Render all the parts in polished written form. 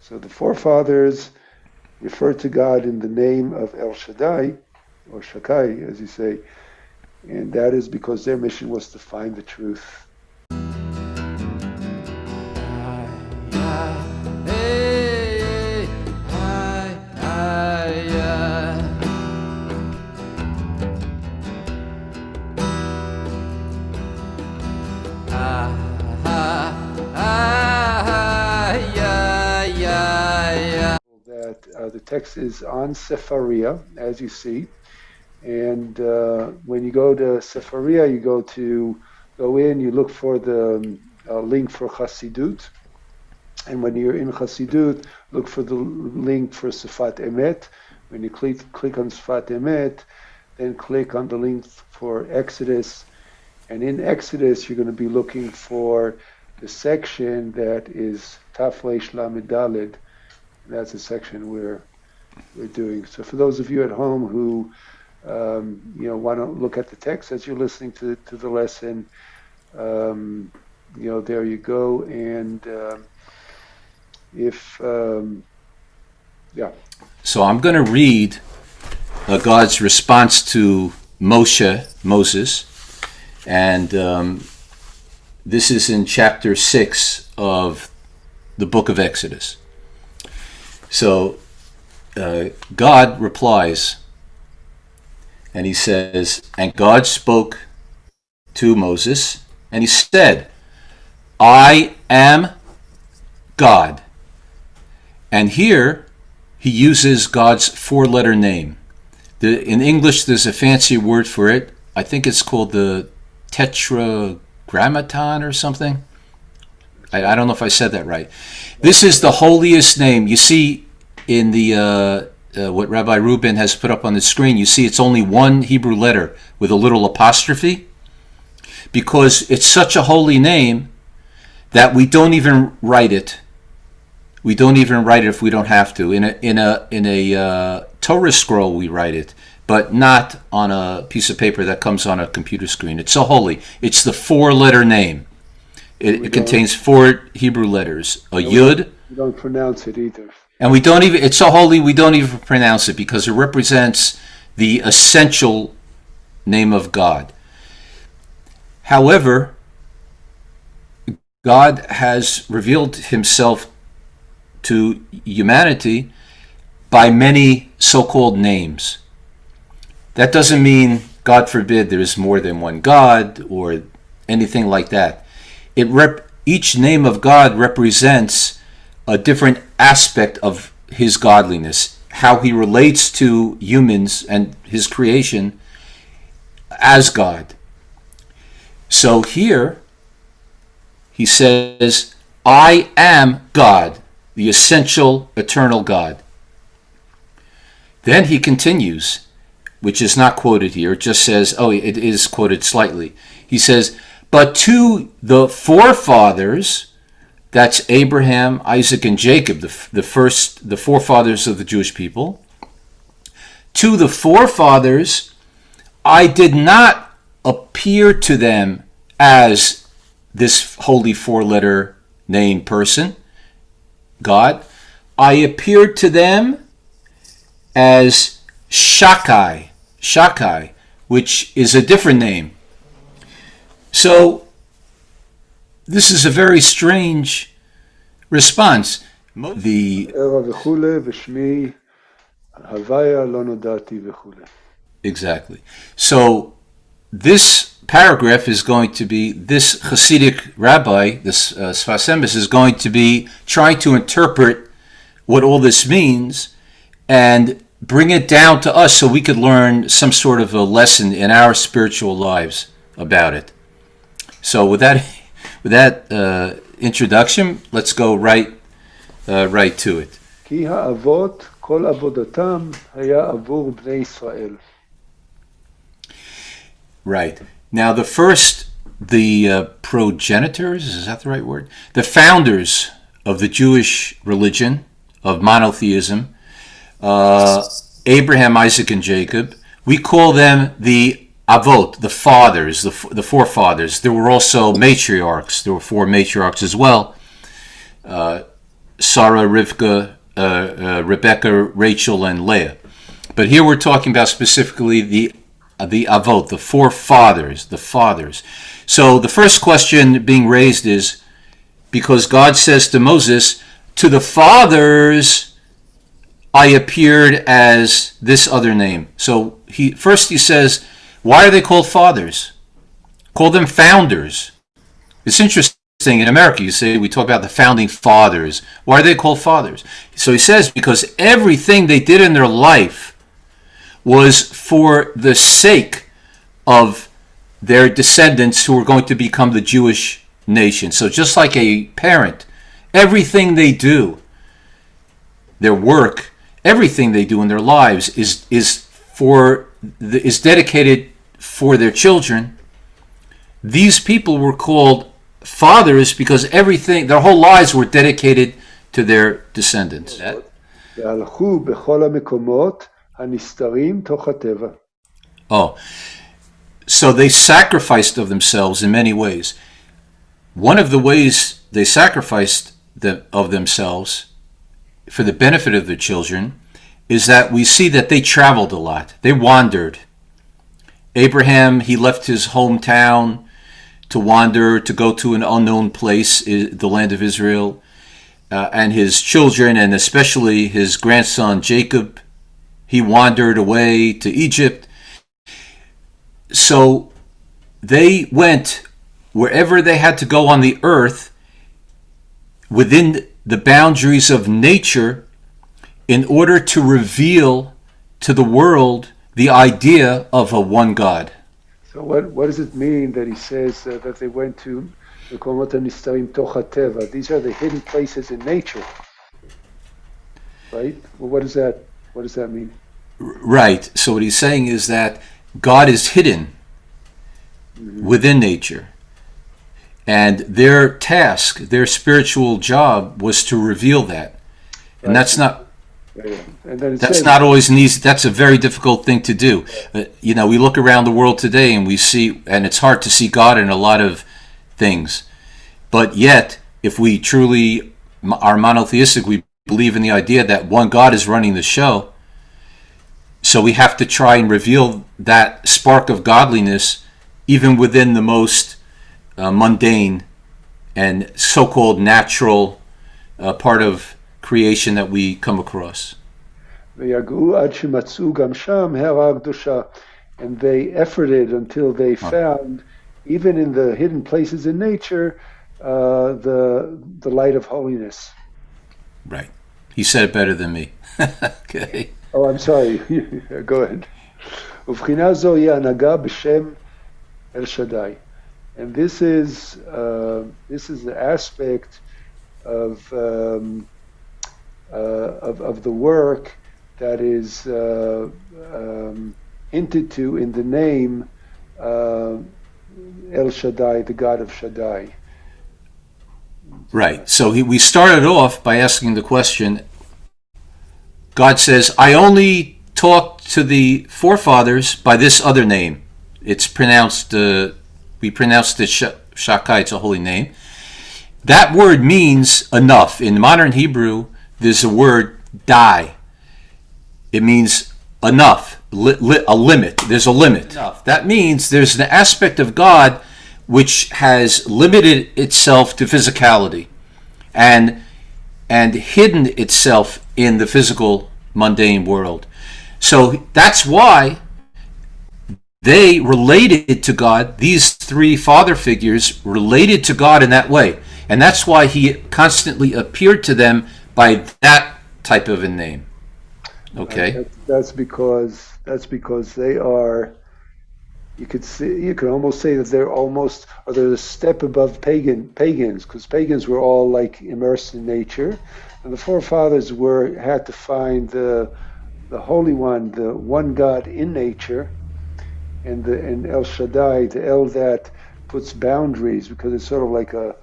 So the forefathers referred to God in the name of El Shaddai, or Shakai, as you say, and that is because their mission was to find the truth. The text is on Sefaria, as you see, and when you go to Sefaria, you go in, you look for the link for Chassidut, and when you're in Chassidut, look for the link for Sfat Emet. When you click on Sfat Emet, then click on the link for Exodus, and in Exodus, you're going to be looking for the section that is Tafresh Lamed Daled. That's a section we're doing. So for those of you at home who want to look at the text as you're listening to the lesson, there you go. And So I'm going to read God's response to Moses, and this is in chapter 6 of the book of Exodus. So God replies, and he says, and God spoke to Moses, and he said, I am God. And here he uses God's four-letter name. In English, there's a fancy word for it. I think it's called the tetragrammaton or something. I don't know if I said that right. This is the holiest name. You see in the what Rabbi Rubin has put up on the screen, you see it's only one Hebrew letter with a little apostrophe, because it's such a holy name that we don't even write it. We don't even write it if we don't have to. In a Torah scroll we write it, but not on a piece of paper that comes on a computer screen. It's so holy. It's the four-letter name. It contains four Hebrew letters. A Yud. We don't pronounce it either. And we don't even, it's so holy we don't even pronounce it, because it represents the essential name of God. However, God has revealed himself to humanity by many so-called names. That doesn't mean, God forbid, there is more than one God or anything like that. Each name of God represents a different aspect of his godliness, how he relates to humans and his creation as God. So here he says, I am God, the essential eternal God. Then he continues, which is not quoted here, it just says, it is quoted slightly. He says, but to the forefathers, that's Abraham, Isaac, and Jacob, the forefathers of the Jewish people. To the forefathers, I did not appear to them as this holy four-letter name person, God. I appeared to them as Shaddai, which is a different name. So this is a very strange response. Exactly. So this paragraph is going to be, this Hasidic rabbi, this Sfat Emet, is going to be trying to interpret what all this means and bring it down to us so we could learn some sort of a lesson in our spiritual lives about it. So with that introduction, let's go right to it. כי האבות כל עבודתם היה עבור בני ישראל. Right. Now the progenitors, is that the right word? The founders of the Jewish religion of monotheism, Abraham, Isaac, and Jacob, we call them the Avot, the fathers, the forefathers. There were also matriarchs. There were four matriarchs as well. Sarah, Rivka, Rebecca, Rachel, and Leah. But here we're talking about specifically the Avot, the forefathers, the fathers. So the first question being raised is, because God says to Moses, to the fathers I appeared as this other name. So he says, why are they called fathers? Call them founders. It's interesting. In America, we talk about the founding fathers. Why are they called fathers? So he says, because everything they did in their life was for the sake of their descendants who were going to become the Jewish nation. So just like a parent, everything they do, their work, everything they do in their lives is dedicated for their children. These people were called fathers because their whole lives were dedicated to their descendants. Oh, so they sacrificed of themselves in many ways. One of the ways they sacrificed of themselves for the benefit of their children is that we see that they traveled a lot. They wandered. Abraham, he left his hometown to wander, to go to an unknown place, the land of Israel, and his children, and especially his grandson Jacob, he wandered away to Egypt. So they went wherever they had to go on the earth within the boundaries of nature in order to reveal to the world the idea of a one God. So what does it mean that he says that they went to מקומות הנסתרים תוך הטבע? These are the hidden places in nature, right? Well, what does that mean? Right. So what he's saying is that God is hidden within nature. And their task, their spiritual job was to reveal that. And right. That's not always an easy, that's a very difficult thing to do. We look around the world today and we see, and it's hard to see God in a lot of things. But yet, if we truly are monotheistic, we believe in the idea that one God is running the show. So we have to try and reveal that spark of godliness even within the most mundane and so-called natural part of creation that we come across. And they efforted until they found, even in the hidden places in nature, the light of holiness. Right. He said it better than me. Okay. Oh, I'm sorry. Go ahead. ובחינה זו היא הנהגה בשם El Shaddai. And this is the aspect of the work that is hinted to in the name El Shaddai, the God of Shaddai. Right. So we started off by asking the question, God says, I only talk to the forefathers by this other name. It's pronounced, we pronounced it Shakai, it's a holy name. That word means enough. In modern Hebrew, there's a word die. It means enough, a limit. There's a limit. Enough. That means there's an aspect of God which has limited itself to physicality and hidden itself in the physical mundane world. So that's why they related to God, these three father figures related to God in that way. And that's why he constantly appeared to them by that type of a name. Okay? That's because they are, you could almost say that they're a step above pagans, because pagans were all like immersed in nature, and the forefathers had to find the Holy One, the one God in nature, and El Shaddai, the El that puts boundaries, because it's sort of like a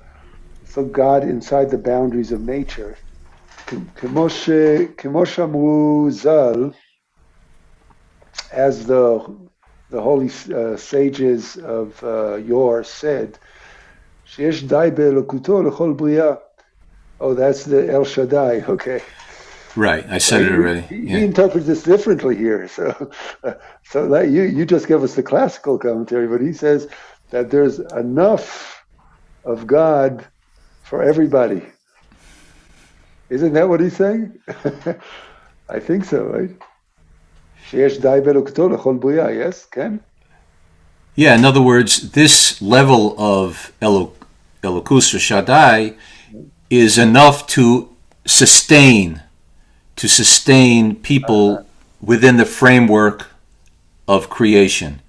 God inside the boundaries of nature. כמו שאמרו ז"ל, as the holy sages of yore said, שיש די באלוקותו לכל בריאה. Oh, that's the El Shaddai. Okay. Right, I said it already. He interprets this differently here. So that you just give us the classical commentary, but he says that there's enough of God for everybody. Isn't that what he's saying? I think so, right? שיש די באלוקותו לכל בריאה, yes? Ken? Yeah, in other words, this level of Elokus or Shaddai is enough to sustain people within the framework of creation.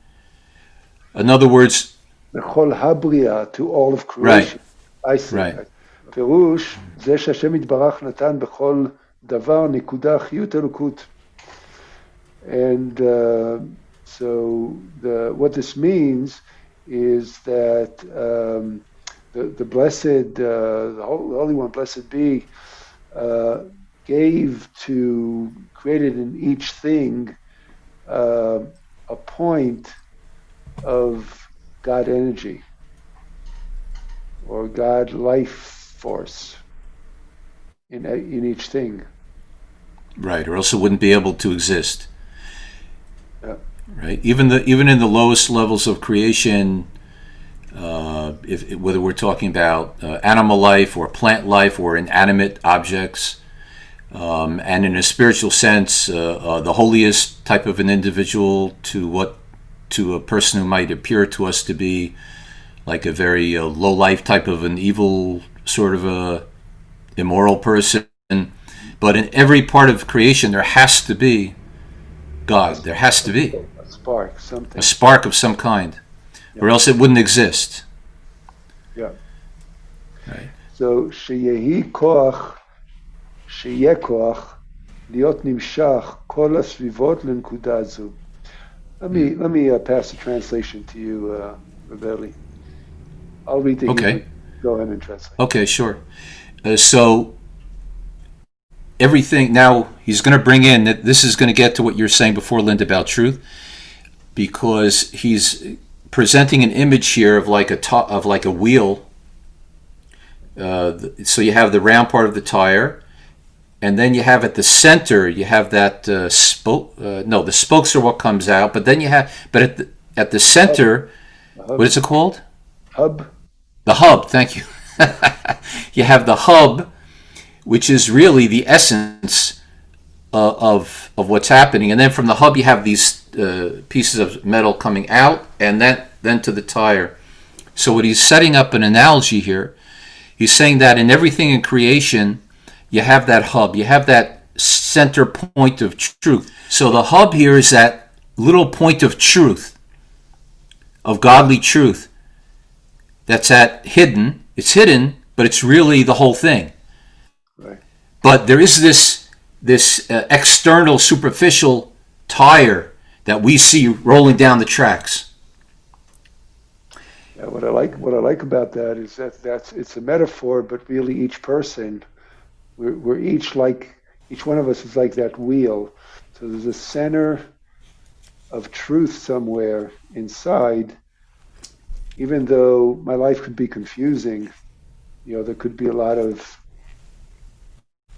In other words, לכל הבריאה, to all of creation. I see. Right. פירוש, זה שהשם יתברך נתן בכל דבר נקודה חיות אלוקות. And so what this means is that the blessed, the Holy One, blessed be, created in each thing a point of God energy or God life force in each thing. Right, or else it wouldn't be able to exist. Yeah. Right, even in the lowest levels of creation, whether we're talking about animal life or plant life or inanimate objects, and in a spiritual sense, the holiest type of an individual to a person who might appear to us to be like a very low life type of an evil sort of a immoral person. But in every part of creation, there has to be God. There has to be a spark, something. A spark of some kind, or else it wouldn't exist. Yeah. Right. So שיהיה כוח להיות נמשך כל הסביבות לנקודה זו. Let me pass the translation to you, Rabbi. I'll read the Hebrew. Go ahead and translate. Okay, sure. So everything now he's going to bring in that this is going to get to what you're saying before, Linda, about truth, because he's presenting an image here of like a wheel. So you have the round part of the tire, and then you have at the center you have that spoke. No, the spokes are what comes out, but then you have at the center, what is it called? Hub. The hub. Thank you. You have the hub, which is really the essence of what's happening, and then from the hub you have these pieces of metal coming out, and then to the tire. So what he's setting up an analogy here. He's saying that in everything in creation, you have that hub, you have that center point of truth. So the hub here is that little point of truth, of godly truth, that's hidden. It's hidden, but it's really the whole thing. Right. But there is this external, superficial tire that we see rolling down the tracks. Yeah, what I like about that is that it's a metaphor, but really each person, we're each one of us is like that wheel. So there's a center of truth somewhere inside. Even though my life could be confusing, there could be a lot of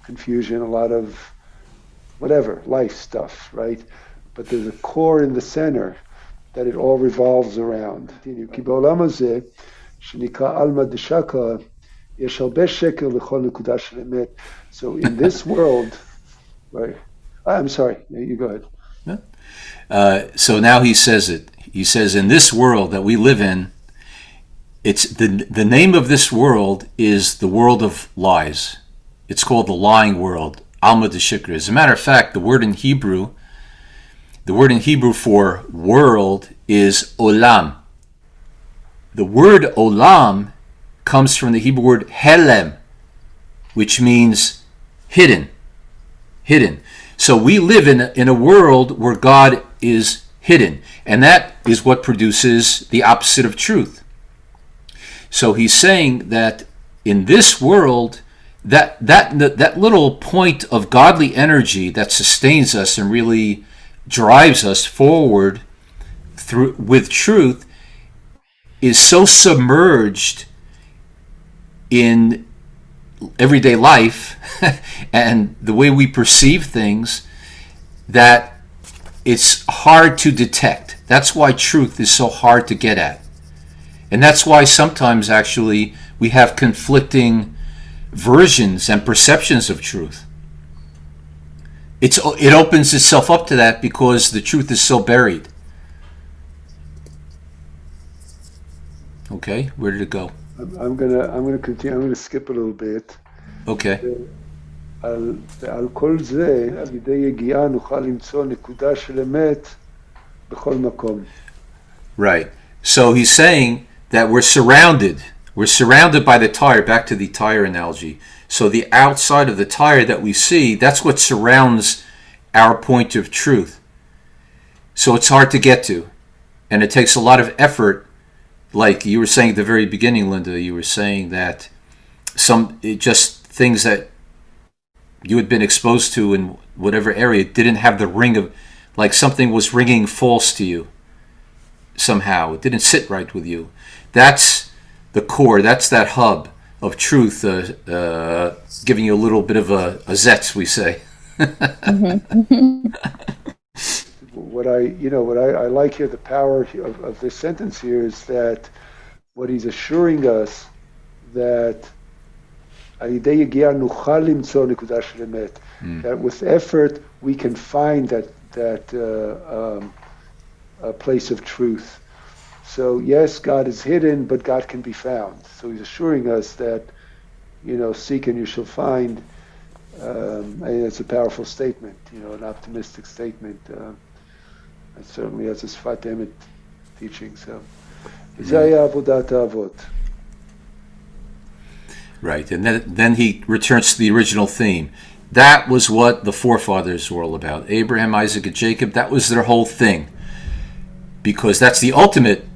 confusion, a lot of whatever, life stuff, right? But there's a core in the center that it all revolves around. כי בעולם הזה, שנקרא עלמא דשקרא, יש הרבה שקר לכל נקודה של אמת. So in this world, right? I'm sorry, you go ahead. So now he says it. He says, in this world that we live in, it's the name of this world is the world of lies. It's called the lying world, Alma de Shikra. As a matter of fact, the word in Hebrew for world is olam. The word olam comes from the Hebrew word Helem, which means hidden. Hidden. So we live in a world where God is hidden, and that is what produces the opposite of truth. So he's saying that in this world, that little point of godly energy that sustains us and really drives us forward with truth is so submerged in everyday life and the way we perceive things that it's hard to detect. That's why truth is so hard to get at. And that's why sometimes actually we have conflicting versions and perceptions of truth. It opens itself up to that because the truth is so buried. Okay, where did it go? I'm gonna continue. I'm gonna skip a little bit. Okay. ועל כל זה, על ידי יגיעה נוכל למצוא נקודה של אמת בכל מקום. Right. So he's saying that we're surrounded by the tire, back to the tire analogy. So the outside of the tire that we see, that's what surrounds our point of truth. So it's hard to get to. And it takes a lot of effort. Like you were saying at the very beginning, Linda, you were saying that just things that you had been exposed to in whatever area didn't have the ring of, like something was ringing false to you somehow. It didn't sit right with you. That's the core. That's that hub of truth, giving you a little bit of a zetz, we say. What I like here, the power of this sentence here is that what he's assuring us that that with effort we can find that a place of truth. So yes, God is hidden, but God can be found. So he's assuring us that, seek and you shall find. And it's a powerful statement, an optimistic statement. And certainly has a Sfat Emet teaching. So, right, and then he returns to the original theme. That was what the forefathers were all about. Abraham, Isaac, and Jacob, that was their whole thing. Because that's the ultimate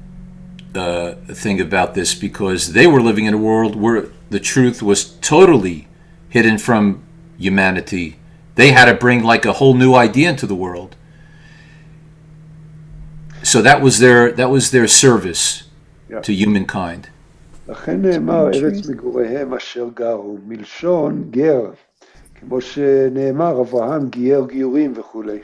thing about this, because they were living in a world where the truth was totally hidden from humanity. They had to bring like a whole new idea into the world. So that was their service to humankind. לכן נאמר ארץ מגוריהם אשר גרו, מלשון גר, כמו שנאמר אברהם גייר גיורים וכולי.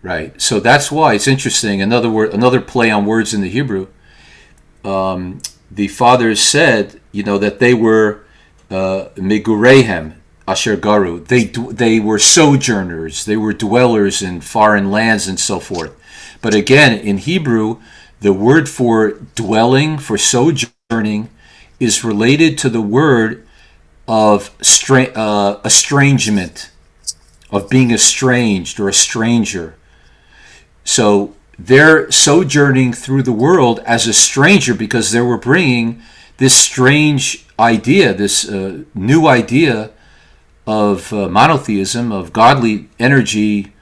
Right. So that's why it's interesting. Another play on words in the Hebrew. The fathers said, that they were migurehem asher garu. They were sojourners. They were dwellers in foreign lands and so forth. But again, in Hebrew, the word for dwelling, for sojourning, is related to the word of estrangement, of being estranged or a stranger. So they're sojourning through the world as a stranger because they were bringing this strange idea, this new idea of monotheism, of godly energy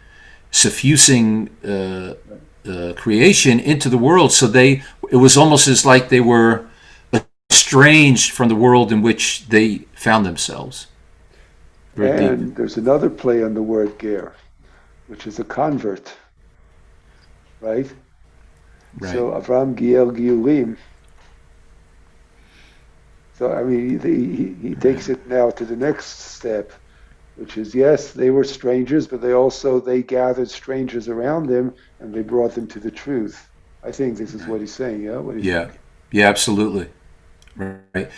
suffusing creation into the world. So it was almost as like they were estranged from the world in which they found themselves. And there's another play on the word ger, which is a convert. Right? So Avram Gier Giurim. So he takes it now to the next step, which is yes, they were strangers, but they gathered strangers around them and they brought them to the truth. I think this is what he's saying. Yeah. What do you think? Yeah, absolutely. Right.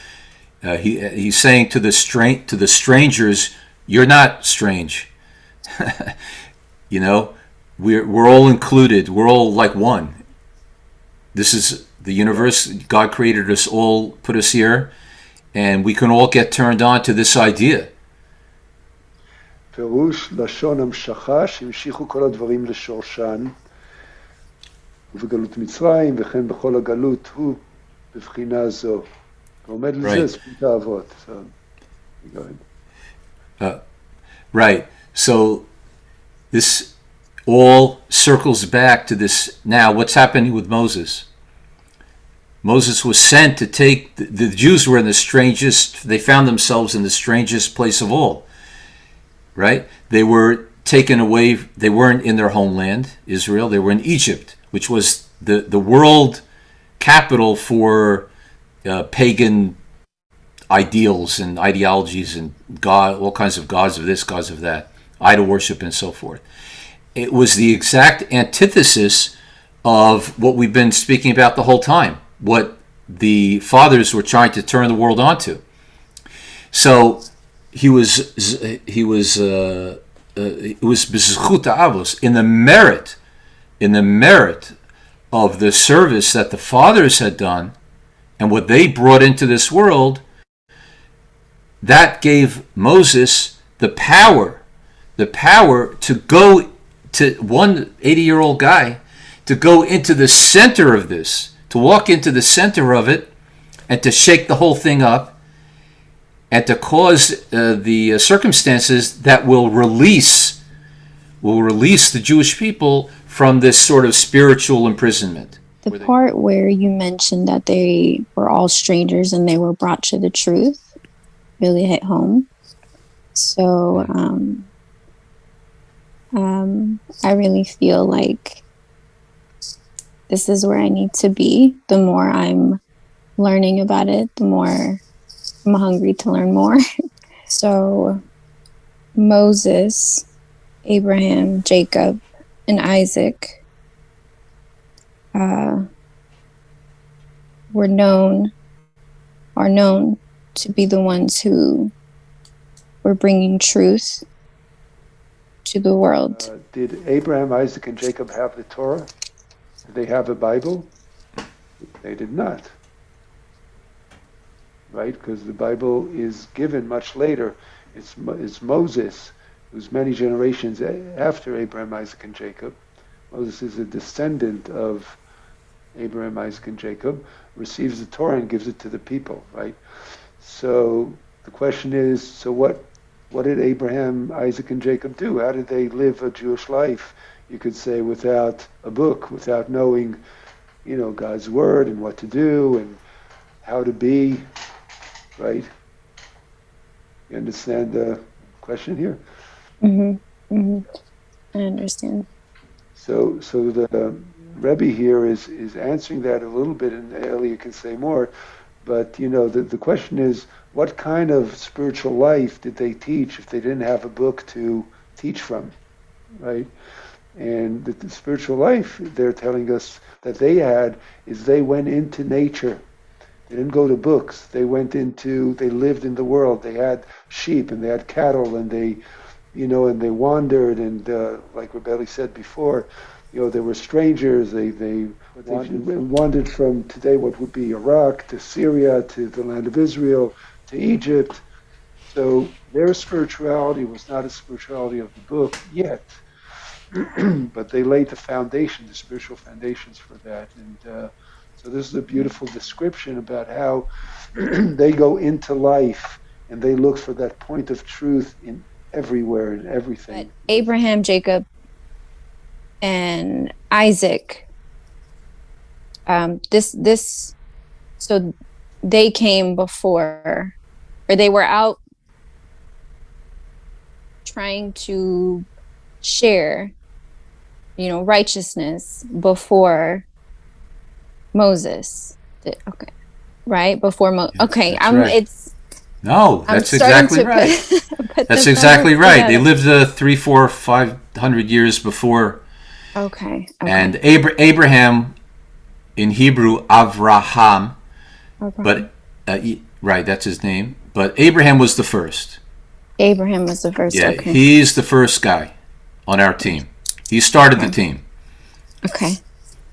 He's saying to the strangers, you're not strange. We're all included. We're all like one. This is the universe. God created us all, put us here, and we can all get turned on to this idea. פירוש לשון המשכה שהמשיכו כל הדברים לשורשן ובגלות מצרים וכן בכל הגלות הוא בבחינה זו. ועומד לזה זכות האבות. Right. So this all circles back to this. Now, what's happening with Moses? Moses was sent to take, the Jews were in they found themselves in the strangest place of all, right? They were taken away, they weren't in their homeland, Israel, they were in Egypt, which was the world capital for pagan ideals and ideologies and God, all kinds of gods of this, gods of that, idol worship, and so forth. It was the exact antithesis of what we've been speaking about the whole time, what the fathers were trying to turn the world onto. So it was b'zchut ha'avos, in the merit of the service that the fathers had done and what they brought into this world. That gave Moses the power to go to one 80-year-old guy, to go into the center of this, to walk into the center of it, and to shake the whole thing up, and to cause the circumstances that will release the Jewish people from this sort of spiritual imprisonment. The part where you mentioned that they were all strangers and they were brought to the truth really hit home. So I really feel like this is where I need to be. The more I'm learning about it, the more I'm hungry to learn more. So Moses, Abraham, Jacob, and Isaac are known to be the ones who were bringing truth to the world. Did Abraham, Isaac, and Jacob have the Torah? Did they have a Bible? They did not. Right? Because the Bible is given much later. It's Moses, who's many generations after Abraham, Isaac, and Jacob. Moses is a descendant of Abraham, Isaac, and Jacob, receives the Torah and gives it to the people, right? So the question is, so what did Abraham, Isaac, and Jacob do? How did they live a Jewish life, you could say, without a book, without knowing, God's word and what to do and how to be, right? You understand the question here? Mm-hmm. Mm-hmm. I understand. So the Rabbi here is answering that a little bit, and Eli can say more. But the question is, what kind of spiritual life did they teach if they didn't have a book to teach from, right? And the spiritual life they're telling us that they had is they went into nature. They didn't go to books. They lived in the world. They had sheep and they had cattle and they wandered and like Rabbi said before, they were strangers. They wandered from today what would be Iraq to Syria to the land of Israel to Egypt. So their spirituality was not a spirituality of the book yet, but they laid the spiritual foundations for that. And so this is a beautiful description about how they go into life and they look for that point of truth in everywhere and everything. But Abraham, Jacob, and Isaac, so they came before, or they were out trying to share, righteousness before Moses. Okay, right before Moses. Yeah, okay, right. That's exactly right. That's exactly right. They lived 300, 400, 500 years before. Okay. And Abraham, in Hebrew, Avraham, but right, that's his name. But Abraham was the first. Abraham was the first. Yeah, okay. He's the first guy on our team. He started the team. Okay.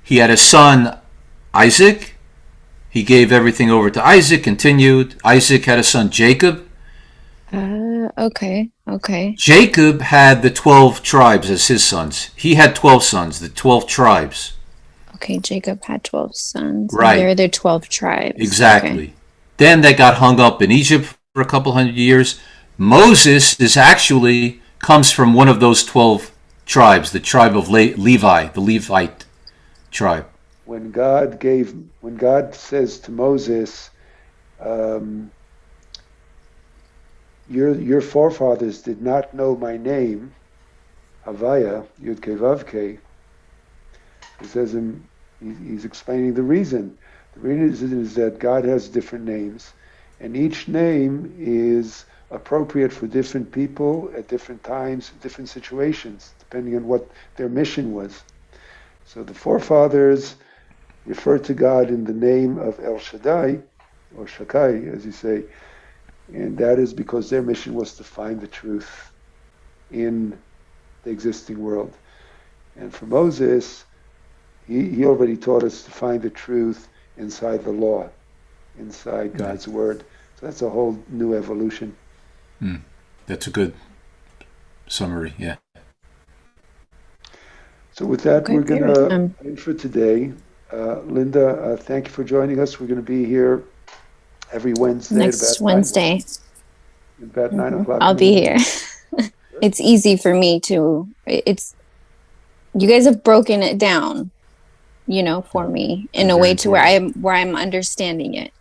He had a son, Isaac. He gave everything over to Isaac, continued. Isaac had a son, Jacob. Okay. Jacob had the 12 tribes as his sons. He had 12 sons, the 12 tribes. Okay, Jacob had 12 sons. Right. They're the 12 tribes. Exactly. Okay. Then they got hung up in Egypt for a couple hundred years. Moses comes from one of those 12 tribes, the tribe of Levi, the Levite tribe. When God says to Moses, your forefathers did not know my name, Havaya, Yud Kei Vav Kei, he says, he's explaining the reason. The reason is that God has different names, And each name is appropriate for different people at different times, different situations, depending on what their mission was. So the forefathers referred to God in the name of El Shaddai, or Shakai, as you say, and that is because their mission was to find the truth in the existing world. And for Moses, he already taught us to find the truth inside the law, inside God's word. So that's a whole new evolution. That's a good summary. Yeah. So with that, Okay, we're going to good. end for today. Linda, thank you for joining us. We're going to be here every Wednesday at Next Wednesday. about 9 o'clock I'll in the be morning. here. It's easy for me to, it's, you guys have broken it down, for me in a way to where I'm understanding it.